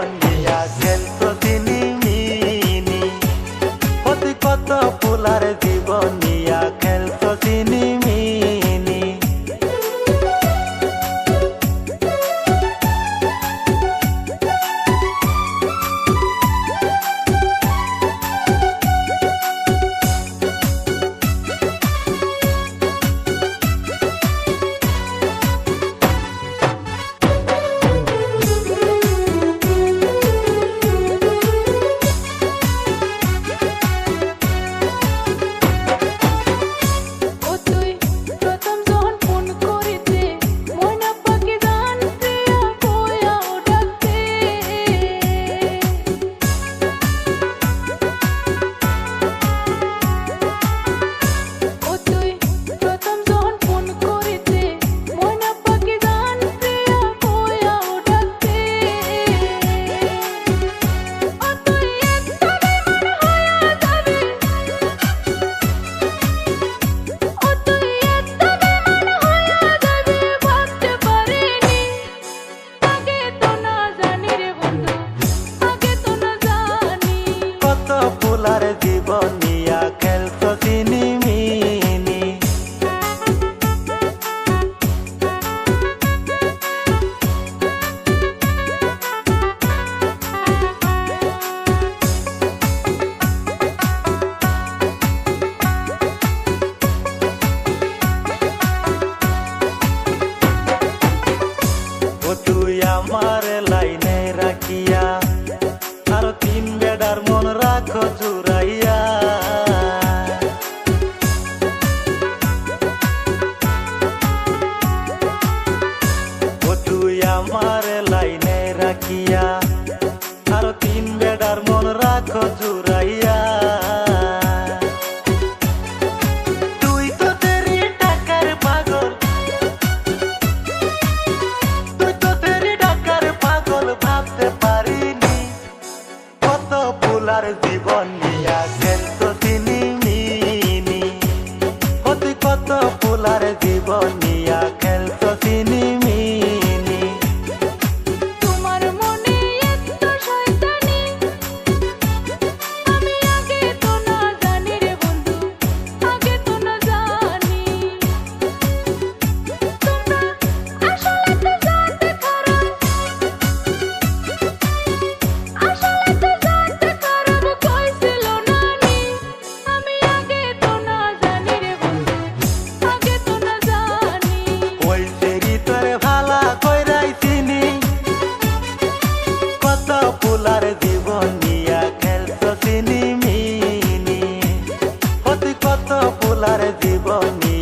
জীবন নিয়া খেলতো চিনিমিনি, তুই কত ফুলার জীবন নিয়া খেলতো চিনিমিনি। ফুলার জীবন নিয়া খেলতো চিনিমিনি। ও তুই আমার লাইনে রাখিয়া আর তিন বেড়ার মন রাখো জুড়াইয়া। ও তুই আমার লাইনে রাখিয়া আর তিন বেড়ার মন রাখো জুড়াইয়া। তুই তো তেরি টাকার পাগল, তুই তো তেরি টাকার পাগল, ভাবতে পারিনি কত ফুলার জীবন নিয়া খেলতো চিনিমিনি। তুই কত ফুলার জীবন নিয়া খেলতো চিনিমিনি। তোমার মনে এত শয়তানি আমি আগে তো না জানি রে বন্ধু, আগে তো না জানি। তোমরা আসলে তো জানতে খারাপ, আসলে তো জানতে খারাপ কইছিল নানি। আমি আগে তো না জানি রে বন্ধু, আগে তো না জানি। ওই সেরি তোরে ভালা কইরাই চিনি, কত ফুলার জীবন নিয়া খেলতো চিনিমিনি। তুই কত ফুলার জীবন নিয়া